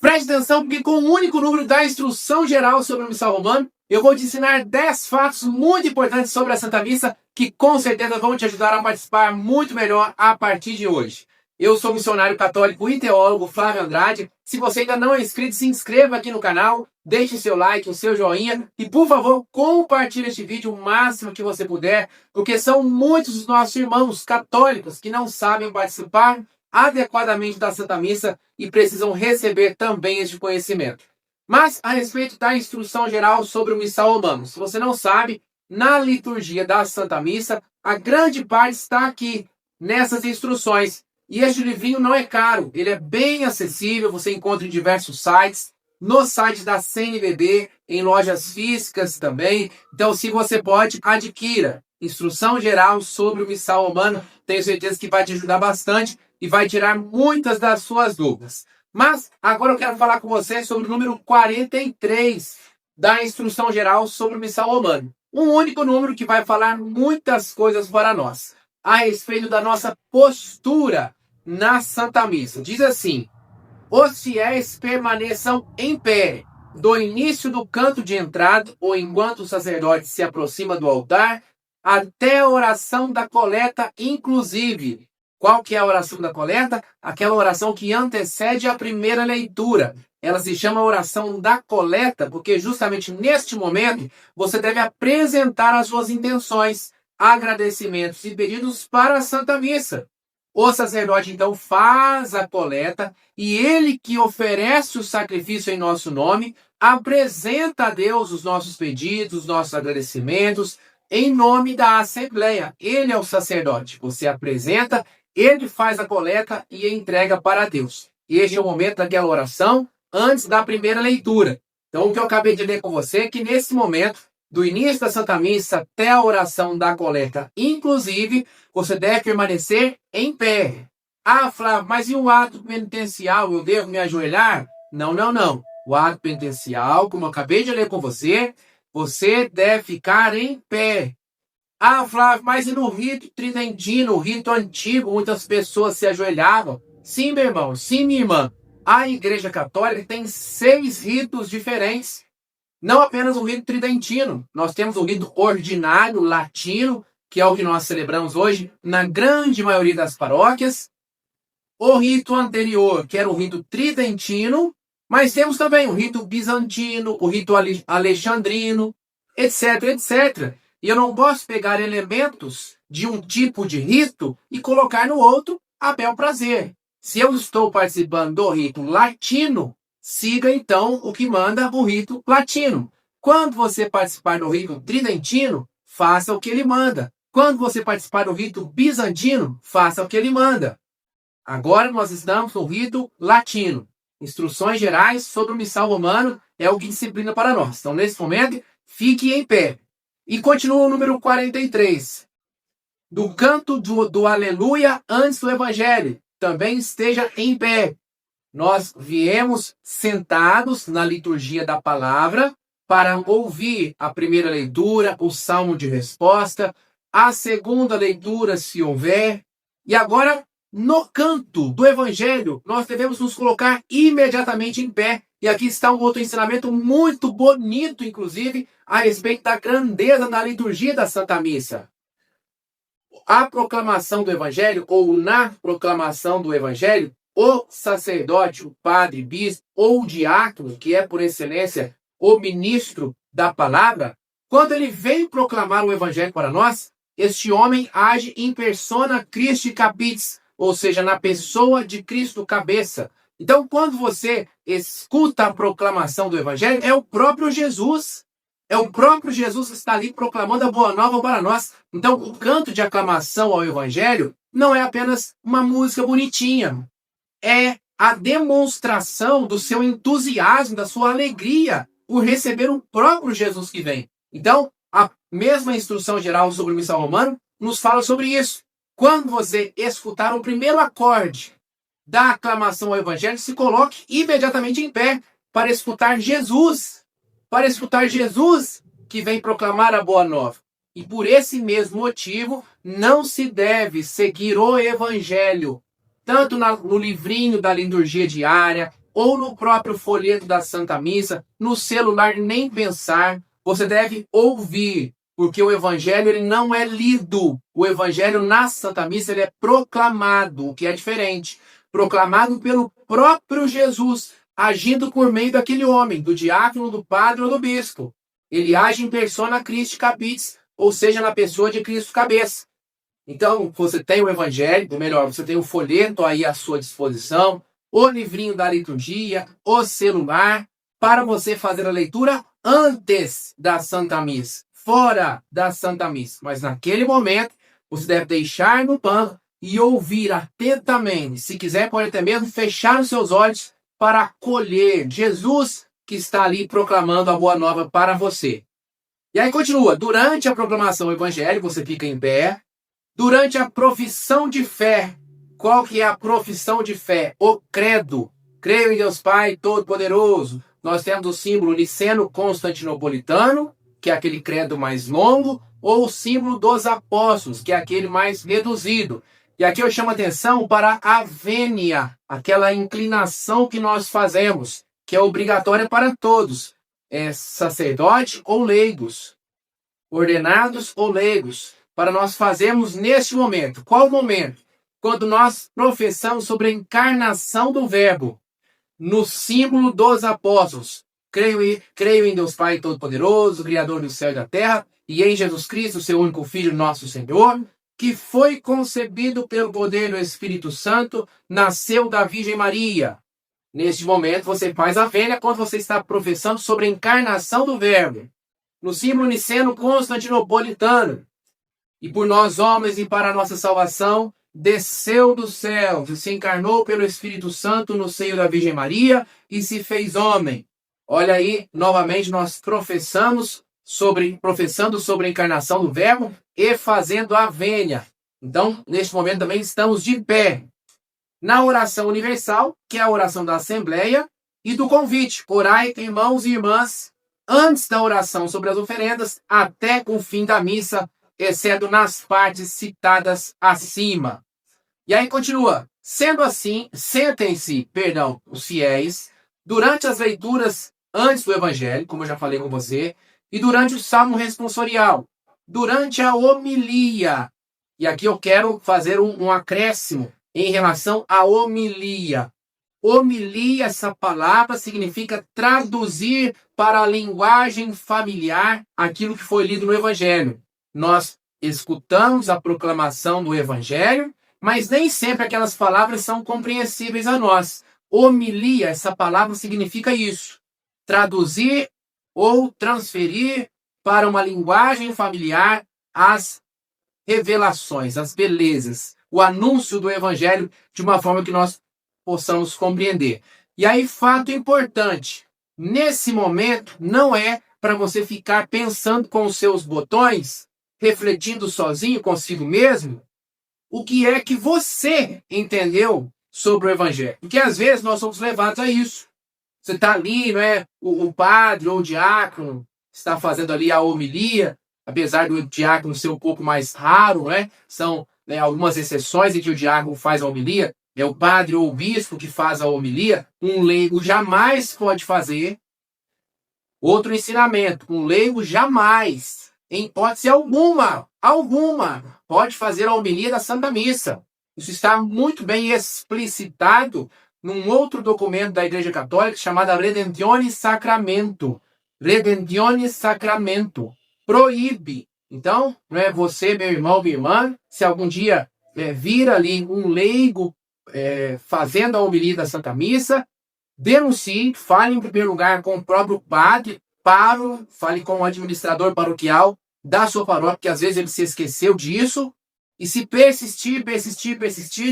Preste atenção, porque com o único número da instrução geral sobre o Missal Romano, eu vou te ensinar 10 fatos muito importantes sobre a Santa Missa que com certeza vão te ajudar a participar muito melhor a partir de hoje. Eu sou o missionário católico e teólogo Flávio Andrade. Se você ainda não é inscrito, se inscreva aqui no canal, deixe seu like, o seu joinha e, por favor, compartilhe este vídeo o máximo que você puder, porque são muitos os nossos irmãos católicos que não sabem participar adequadamente da Santa Missa e precisam receber também este conhecimento. Mas a respeito da instrução geral sobre o Missal Romano, se você não sabe, na liturgia da Santa Missa, a grande parte está aqui, nessas instruções. E este livrinho não é caro, ele é bem acessível, você encontra em diversos sites, no site da CNBB, em lojas físicas também. Então, se você pode, adquira. Instrução geral sobre o Missal Romano, tenho certeza que vai te ajudar bastante e vai tirar muitas das suas dúvidas. Mas agora eu quero falar com você sobre o número 43 da Instrução Geral sobre o Missal Romano. Um único número que vai falar muitas coisas para nós, a respeito da nossa postura na Santa Missa. Diz assim: os fiéis permaneçam em pé, do início do canto de entrada, ou enquanto o sacerdote se aproxima do altar, até a oração da coleta, inclusive. Qual que é a oração da coleta? Aquela oração que antecede a primeira leitura. Ela se chama oração da coleta, porque justamente neste momento você deve apresentar as suas intenções, agradecimentos e pedidos para a Santa Missa. O sacerdote então faz a coleta e ele que oferece o sacrifício em nosso nome, apresenta a Deus os nossos pedidos, os nossos agradecimentos, em nome da Assembleia. Ele é o sacerdote. Você apresenta, ele faz a coleta e entrega para Deus. Este é o momento daquela oração antes da primeira leitura. Então, o que eu acabei de ler com você é que nesse momento, do início da Santa Missa até a oração da coleta, inclusive, você deve permanecer em pé. Ah, Flávio, mas e o ato penitencial? Eu devo me ajoelhar? Não, não, não. O ato penitencial, como eu acabei de ler com você deve ficar em pé. Ah, Flávio, mas e no rito tridentino, o rito antigo, muitas pessoas se ajoelhavam? Sim, meu irmão, sim, minha irmã. A Igreja Católica tem 6 ritos diferentes. Não apenas o rito tridentino. Nós temos o rito ordinário latino, que é o que nós celebramos hoje na grande maioria das paróquias. O rito anterior, que era o rito tridentino, mas temos também o rito bizantino, o rito alexandrino, etc, etc. E eu não posso pegar elementos de um tipo de rito e colocar no outro a bel prazer. Se eu estou participando do rito latino, siga então o que manda o rito latino. Quando você participar do rito tridentino, faça o que ele manda. Quando você participar do rito bizantino, faça o que ele manda. Agora nós estamos no rito latino. Instruções gerais sobre o Missal Romano é o que disciplina para nós. Então, nesse momento, fique em pé. E continua o número 43. Do canto do Aleluia antes do Evangelho, também esteja em pé. Nós viemos sentados na liturgia da palavra para ouvir a primeira leitura, o salmo de resposta, a segunda leitura, se houver. E agora, no canto do Evangelho, nós devemos nos colocar imediatamente em pé. E aqui está um outro ensinamento muito bonito, inclusive, a respeito da grandeza da liturgia da Santa Missa. A proclamação do Evangelho, ou na proclamação do Evangelho, o sacerdote, o padre, bispo ou o diácono, que é por excelência o ministro da palavra, quando ele vem proclamar o Evangelho para nós, este homem age in persona Christi capitis, ou seja, na pessoa de Cristo cabeça. Então, quando você escuta a proclamação do Evangelho, é o próprio Jesus. É o próprio Jesus que está ali proclamando a boa nova para nós. Então, o canto de aclamação ao Evangelho não é apenas uma música bonitinha. É a demonstração do seu entusiasmo, da sua alegria por receber o próprio Jesus que vem. Então, a mesma instrução geral sobre o Missal Romano nos fala sobre isso. Quando você escutar o primeiro acorde da aclamação ao Evangelho, se coloque imediatamente em pé para escutar Jesus. Para escutar Jesus que vem proclamar a boa nova. E por esse mesmo motivo, não se deve seguir o Evangelho, tanto no livrinho da liturgia diária, ou no próprio folheto da Santa Missa, no celular, nem pensar. Você deve ouvir, porque o Evangelho ele não é lido. O Evangelho na Santa Missa ele é proclamado, o que é diferente. Proclamado pelo próprio Jesus, agindo por meio daquele homem, do diácono, do padre ou do bispo. Ele age em persona Christi Capitis, ou seja, na pessoa de Cristo cabeça. Então, você tem o Evangelho, ou melhor, você tem o folheto aí à sua disposição, o livrinho da liturgia, o celular, para você fazer a leitura antes da Santa Missa, fora da Santa Missa. Mas naquele momento, você deve deixar no banco e ouvir atentamente. Se quiser, pode até mesmo fechar os seus olhos para acolher Jesus que está ali proclamando a boa nova para você. E aí continua, durante a proclamação do Evangelho, você fica em pé. Durante a profissão de fé, qual que é a profissão de fé? O credo. Creio em Deus Pai Todo-Poderoso. Nós temos o símbolo niceno-constantinopolitano, que é aquele credo mais longo, ou o símbolo dos apóstolos, que é aquele mais reduzido. E aqui eu chamo a atenção para a vênia, aquela inclinação que nós fazemos, que é obrigatória para todos, sacerdote ou leigos, ordenados ou leigos, para nós fazermos neste momento. Qual momento? Quando nós professamos sobre a encarnação do Verbo, no símbolo dos apóstolos. Creio em Deus Pai Todo-Poderoso, Criador do céu e da terra, e em Jesus Cristo, seu único Filho, nosso Senhor, que foi concebido pelo poder do Espírito Santo, nasceu da Virgem Maria. Neste momento, você faz a vênia quando você está professando sobre a encarnação do Verbo, no símbolo niceno-constantinopolitano. E por nós, homens, e para a nossa salvação, desceu do céu, se encarnou pelo Espírito Santo no seio da Virgem Maria e se fez homem. Olha aí, novamente, nós professando sobre a encarnação do Verbo e fazendo a vênia. Então, neste momento também estamos de pé. Na oração universal, que é a oração da Assembleia, e do convite, orai, irmãos e irmãs, antes da oração sobre as oferendas, até o fim da missa, exceto nas partes citadas acima. E aí continua. Sendo assim, sentem-se, os fiéis, durante as leituras antes do Evangelho, como eu já falei com você, e durante o Salmo responsorial, durante a homilia. E aqui eu quero fazer um acréscimo em relação à homilia. Homilia, essa palavra significa traduzir para a linguagem familiar aquilo que foi lido no Evangelho. Nós escutamos a proclamação do Evangelho, mas nem sempre aquelas palavras são compreensíveis a nós. Homilia, essa palavra significa isso. Traduzir ou transferir para uma linguagem familiar as revelações, as belezas, o anúncio do Evangelho de uma forma que nós possamos compreender. E aí, fato importante, nesse momento não é para você ficar pensando com os seus botões, refletindo sozinho consigo mesmo, o que é que você entendeu sobre o Evangelho. Porque às vezes nós somos levados a isso. Você está ali, não é? O padre ou o diácono está fazendo ali a homilia, apesar do diácono ser um pouco mais raro, né? São algumas exceções em que o diácono faz a homilia, é o padre ou o bispo que faz a homilia, um leigo jamais pode fazer. Outro ensinamento, um leigo jamais, em hipótese alguma, pode fazer a homilia da Santa Missa. Isso está muito bem explicitado num outro documento da Igreja Católica chamado Redemptionis Sacramento. Redemptionis Sacramento. Proíbe. Então, não é você, meu irmão, minha irmã, se algum dia vir ali um leigo fazendo a homilia da Santa Missa, denuncie, fale em primeiro lugar com o próprio padre, fale com o administrador paroquial da sua paróquia, que às vezes ele se esqueceu disso, e se persistir,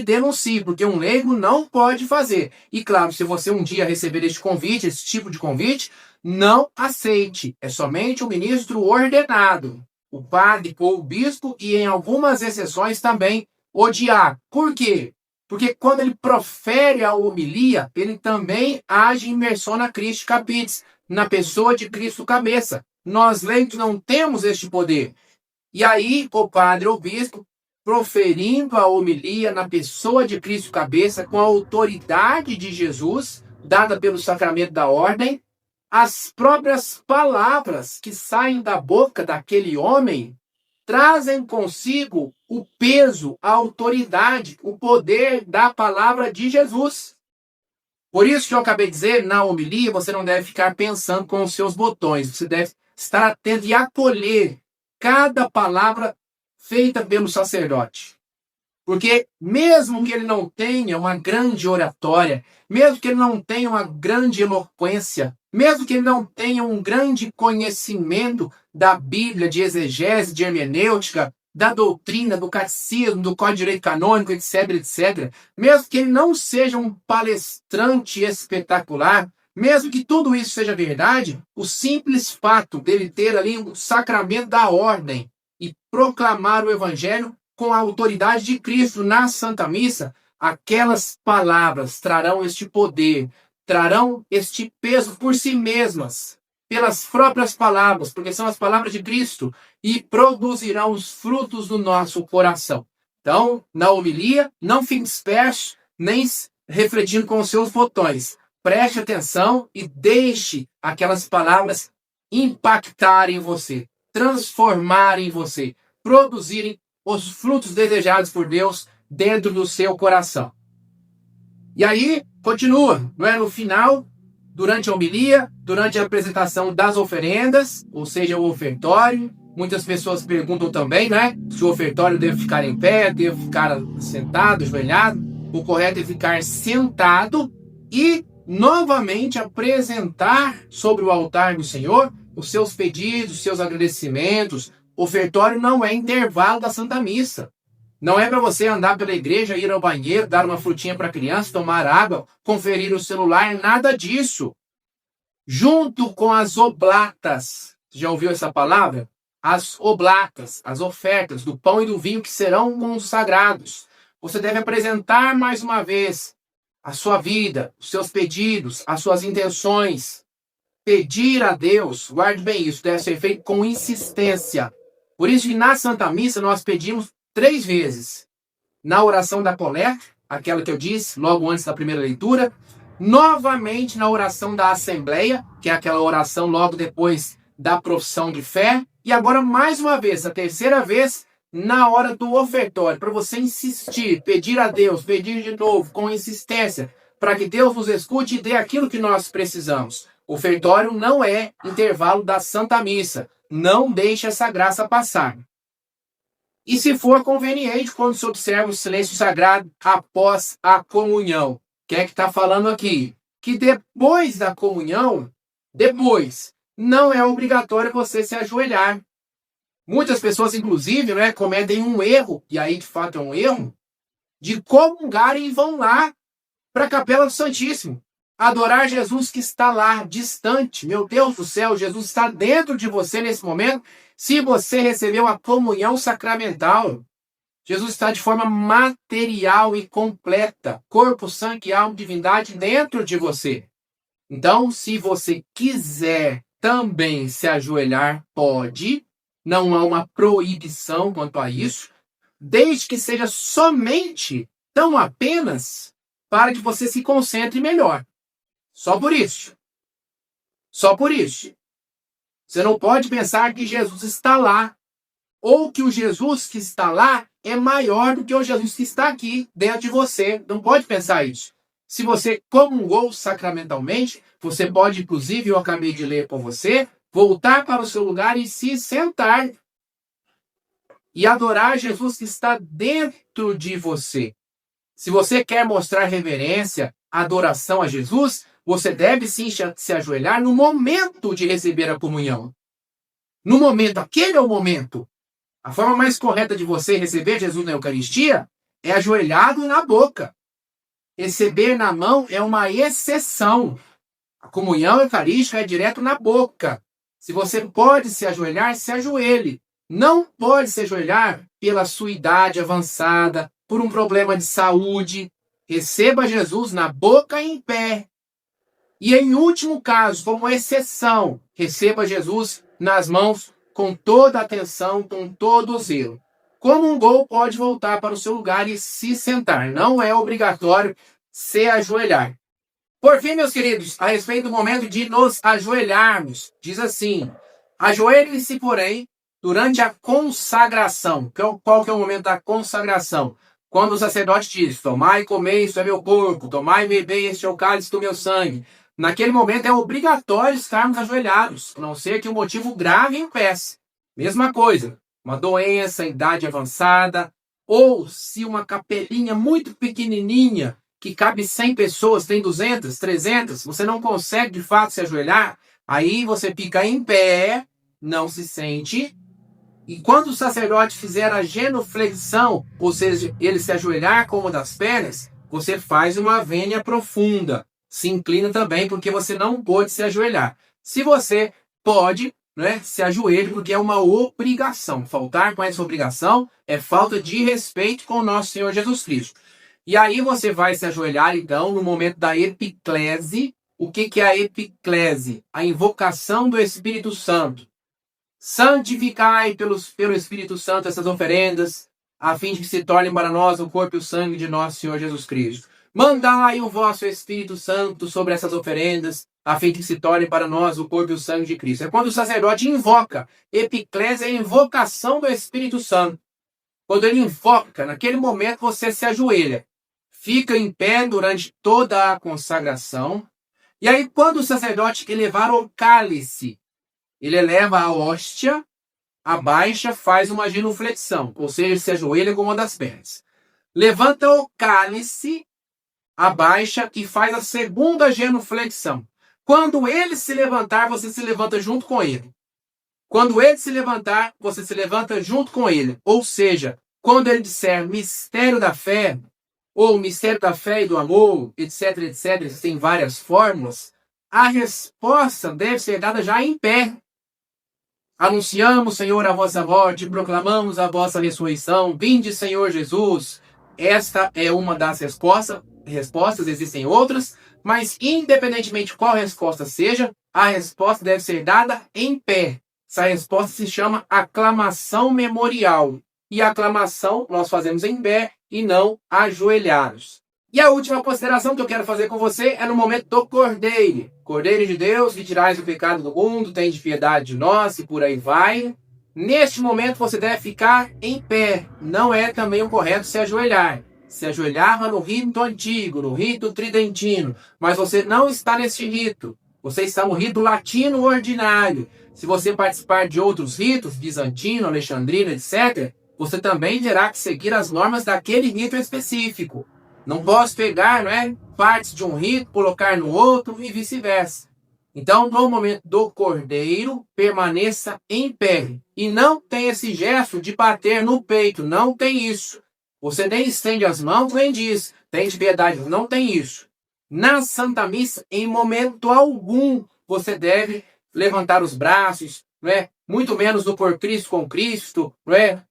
denuncie, porque um leigo não pode fazer. E claro, se você um dia receber este convite, esse tipo de convite, não aceite. É somente o ministro ordenado, o padre ou o bispo, e em algumas exceções também o diácono. Por quê? Porque quando ele profere a homilia, ele também age em persona Christi Capitis, na pessoa de Cristo cabeça. Nós leigos não temos este poder. E aí, o padre ou bispo, proferindo a homilia na pessoa de Cristo cabeça, com a autoridade de Jesus, dada pelo sacramento da ordem, as próprias palavras que saem da boca daquele homem trazem consigo o peso, a autoridade, o poder da palavra de Jesus. Por isso que eu acabei de dizer, na homilia, você não deve ficar pensando com os seus botões. Você deve estar atento e acolher cada palavra feita pelo sacerdote. Porque mesmo que ele não tenha uma grande oratória, mesmo que ele não tenha uma grande eloquência, mesmo que ele não tenha um grande conhecimento da Bíblia, de exegese, de hermenêutica, da doutrina, do catecismo, do Código de Direito Canônico, etc, etc, mesmo que ele não seja um palestrante espetacular, mesmo que tudo isso seja verdade, o simples fato dele ter ali o sacramento da ordem e proclamar o evangelho com a autoridade de Cristo na Santa Missa, aquelas palavras trarão este poder, trarão este peso por si mesmas, pelas próprias palavras, porque são as palavras de Cristo, e produzirão os frutos do nosso coração. Então, na homilia, não fique disperso, nem refletindo com os seus botões. Preste atenção e deixe aquelas palavras impactarem você, transformarem você, produzirem os frutos desejados por Deus dentro do seu coração. E aí, continua, não é? No final, durante a homilia, durante a apresentação das oferendas, ou seja, o ofertório. Muitas pessoas perguntam também, né? Se o ofertório deve ficar em pé, deve ficar sentado, ajoelhado. O correto é ficar sentado e novamente apresentar sobre o altar do Senhor os seus pedidos, os seus agradecimentos. O ofertório não é intervalo da Santa Missa. Não é para você andar pela igreja, ir ao banheiro, dar uma frutinha para a criança, tomar água, conferir o celular, nada disso. Junto com as oblatas, já ouviu essa palavra? As oblatas, as ofertas do pão e do vinho que serão consagrados. Você deve apresentar mais uma vez a sua vida, os seus pedidos, as suas intenções. Pedir a Deus, guarde bem isso, deve ser feito com insistência. Por isso que na Santa Missa nós pedimos 3 vezes. Na oração da coleta, aquela que eu disse logo antes da primeira leitura. Novamente na oração da Assembleia, que é aquela oração logo depois da profissão de fé. E agora mais uma vez, a terceira vez, na hora do ofertório, para você insistir, pedir a Deus, pedir de novo, com insistência, para que Deus nos escute e dê aquilo que nós precisamos. O ofertório não é intervalo da Santa Missa. Não deixe essa graça passar. E se for conveniente, quando se observa o silêncio sagrado após a comunhão. O que é que está falando aqui? Que depois da comunhão, não é obrigatório você se ajoelhar. Muitas pessoas, inclusive, né, cometem um erro, e aí de fato é um erro, de comungarem e vão lá para a Capela do Santíssimo. Adorar Jesus que está lá, distante. Meu Deus do céu, Jesus está dentro de você nesse momento. Se você recebeu a comunhão sacramental, Jesus está de forma material e completa. Corpo, sangue, alma, divindade dentro de você. Então, se você quiser também se ajoelhar, pode. Não há uma proibição quanto a isso. Desde que seja somente, tão apenas, para que você se concentre melhor. Só por isso. Só por isso. Você não pode pensar que Jesus está lá. Ou que o Jesus que está lá é maior do que o Jesus que está aqui dentro de você. Não pode pensar isso. Se você comungou sacramentalmente, você pode, inclusive, eu acabei de ler com você, voltar para o seu lugar e se sentar. E adorar Jesus que está dentro de você. Se você quer mostrar reverência, adoração a Jesus, você deve sim se ajoelhar no momento de receber a comunhão. No momento, aquele é o momento. A forma mais correta de você receber Jesus na Eucaristia é ajoelhado na boca. Receber na mão é uma exceção. A comunhão eucarística é direto na boca. Se você pode se ajoelhar, se ajoelhe. Não pode se ajoelhar pela sua idade avançada, por um problema de saúde. Receba Jesus na boca e em pé. E em último caso, como exceção, receba Jesus nas mãos com toda a atenção, com todo o zelo. Comungou, pode voltar para o seu lugar e se sentar. Não é obrigatório se ajoelhar. Por fim, meus queridos, a respeito do momento de nos ajoelharmos, diz assim: ajoelhe-se, porém, durante a consagração. Qual que é o momento da consagração? Quando o sacerdote diz: tomai e comei, isso é meu corpo, tomai e bebei, este é o cálice do meu sangue. Naquele momento é obrigatório estarmos ajoelhados, a não ser que um motivo grave impeça. Mesma coisa, uma doença, idade avançada, ou se uma capelinha muito pequenininha, que cabe 100 pessoas, tem 200, 300, você não consegue de fato se ajoelhar, aí você fica em pé, não se sente, e quando o sacerdote fizer a genuflexão, ou seja, ele se ajoelhar com uma das pernas, você faz uma vênia profunda. Se inclina também, porque você não pode se ajoelhar. Se você pode, né, se ajoelhe, porque é uma obrigação. Faltar com essa obrigação é falta de respeito com o nosso Senhor Jesus Cristo. E aí você vai se ajoelhar, então, no momento da epiclese. O que é a epiclese? A invocação do Espírito Santo. Santificai pelo Espírito Santo essas oferendas, a fim de que se tornem para nós o corpo e o sangue de nosso Senhor Jesus Cristo. Mandai o vosso Espírito Santo sobre essas oferendas, a fim de que se tornem para nós o corpo e o sangue de Cristo. É quando o sacerdote invoca. Epiclese é a invocação do Espírito Santo. Quando ele invoca, naquele momento você se ajoelha. Fica em pé durante toda a consagração. E aí, quando o sacerdote elevar o cálice, ele eleva a hóstia, abaixa, faz uma genuflexão, ou seja, se ajoelha com uma das pernas. Levanta o cálice, abaixa e faz a segunda genuflexão. Quando ele se levantar, você se levanta junto com ele. Quando ele se levantar, você se levanta junto com ele. Ou seja, quando ele disser mistério da fé, ou mistério da fé e do amor, etc, etc, existem várias fórmulas, a resposta deve ser dada já em pé. Anunciamos, Senhor, a vossa morte, proclamamos a vossa ressurreição. Vinde, Senhor Jesus. Esta é uma das respostas, existem outras, mas independentemente qual resposta seja, a resposta deve ser dada em pé. Essa resposta se chama aclamação memorial. E a aclamação nós fazemos em pé e não ajoelhados. E a última consideração que eu quero fazer com você é no momento do Cordeiro. Cordeiro de Deus, que tirais o pecado do mundo, tem de piedade de nós, e por aí vai. Neste momento você deve ficar em pé. Não é também o correto se ajoelhar. Se ajoelhava no rito antigo, no rito tridentino. Mas você não está nesse rito. Você está no rito latino ordinário. Se você participar de outros ritos, bizantino, alexandrino, etc., você também terá que seguir as normas daquele rito específico. Não posso pegar, partes de um rito, colocar no outro e vice-versa. Então, no momento do Cordeiro, permaneça em pé. E não tem esse gesto de bater no peito. Não tem isso. Você nem estende as mãos, nem diz, tem de piedade. Não tem isso. Na Santa Missa, em momento algum, você deve levantar os braços, muito menos no por Cristo com Cristo,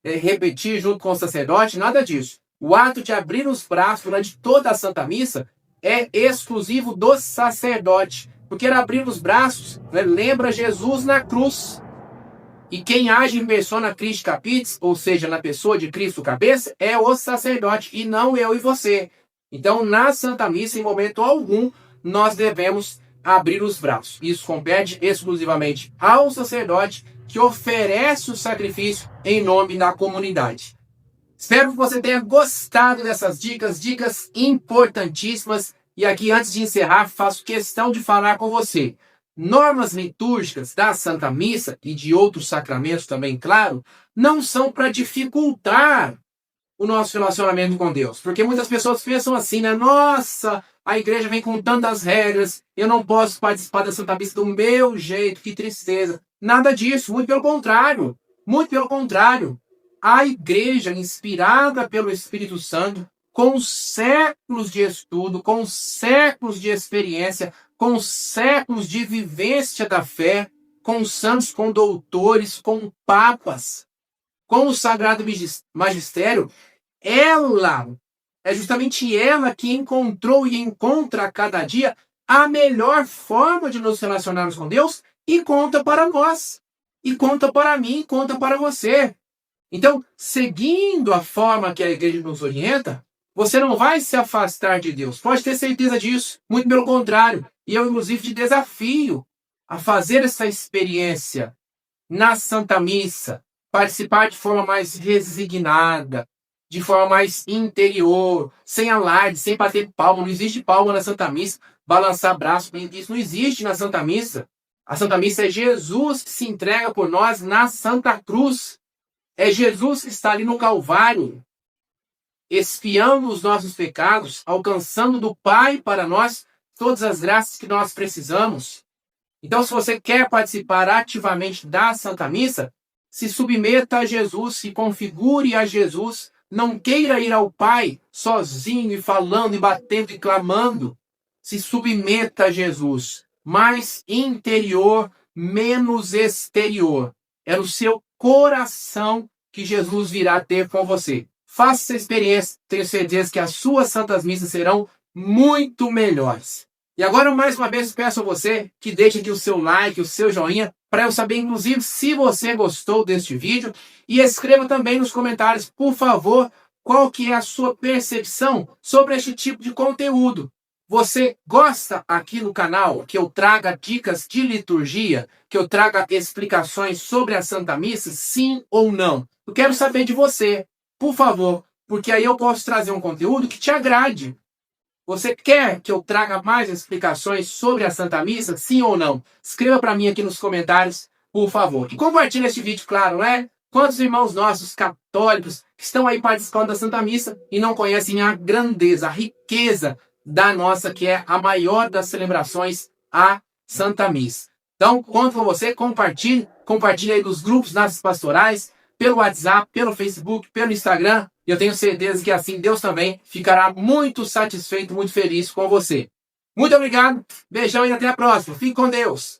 repetir junto com o sacerdote, nada disso. O ato de abrir os braços durante toda a Santa Missa é exclusivo do sacerdote. Porque abrir os braços lembra Jesus na cruz. E quem age em persona Christi Capitis, ou seja, na pessoa de Cristo cabeça, é o sacerdote e não eu e você. Então, na Santa Missa, em momento algum, nós devemos abrir os braços. Isso compete exclusivamente ao sacerdote que oferece o sacrifício em nome da comunidade. Espero que você tenha gostado dessas dicas importantíssimas. E aqui, antes de encerrar, faço questão de falar com você. Normas litúrgicas da Santa Missa e de outros sacramentos também, claro, não são para dificultar o nosso relacionamento com Deus. Porque muitas pessoas pensam assim, Nossa, a igreja vem com tantas regras, eu não posso participar da Santa Missa do meu jeito, que tristeza. Nada disso, muito pelo contrário. Muito pelo contrário. A igreja, inspirada pelo Espírito Santo, com séculos de estudo, com séculos de experiência, com séculos de vivência da fé, com santos, com doutores, com papas, com o Sagrado Magistério, é justamente ela que encontrou e encontra a cada dia a melhor forma de nos relacionarmos com Deus e conta para nós, e conta para mim, conta para você. Então, seguindo a forma que a igreja nos orienta, você não vai se afastar de Deus. Pode ter certeza disso. Muito pelo contrário. E eu, inclusive, te desafio a fazer essa experiência na Santa Missa, participar de forma mais resignada, de forma mais interior, sem alarde, sem bater palma. Não existe palma na Santa Missa, balançar braço, isso não existe na Santa Missa. A Santa Missa é Jesus que se entrega por nós na Santa Cruz. É Jesus que está ali no Calvário, expiando os nossos pecados, alcançando do Pai para nós todas as graças que nós precisamos. Então, se você quer participar ativamente da Santa Missa, se submeta a Jesus, se configure a Jesus, não queira ir ao Pai sozinho e falando e batendo e clamando. Se submeta a Jesus, mais interior, menos exterior. É no seu coração que Jesus virá ter com você. Faça essa experiência, tenho certeza que as suas santas missas serão muito melhores. E agora, mais uma vez, peço a você que deixe aqui o seu like, o seu joinha, para eu saber, inclusive, se você gostou deste vídeo. E escreva também nos comentários, por favor, qual que é a sua percepção sobre este tipo de conteúdo. Você gosta aqui no canal que eu traga dicas de liturgia, que eu traga explicações sobre a Santa Missa, sim ou não? Eu quero saber de você, por favor, porque aí eu posso trazer um conteúdo que te agrade. Você quer que eu traga mais explicações sobre a Santa Missa, sim ou não? Escreva para mim aqui nos comentários, por favor. E compartilhe este vídeo, claro, né? Quantos irmãos nossos católicos que estão aí participando da Santa Missa e não conhecem a grandeza, a riqueza da nossa, que é a maior das celebrações, a Santa Missa. Então, conto com você, compartilhe aí nos grupos, nas pastorais, pelo WhatsApp, pelo Facebook, pelo Instagram. E eu tenho certeza que assim Deus também ficará muito satisfeito, muito feliz com você. Muito obrigado, beijão e até a próxima. Fique com Deus.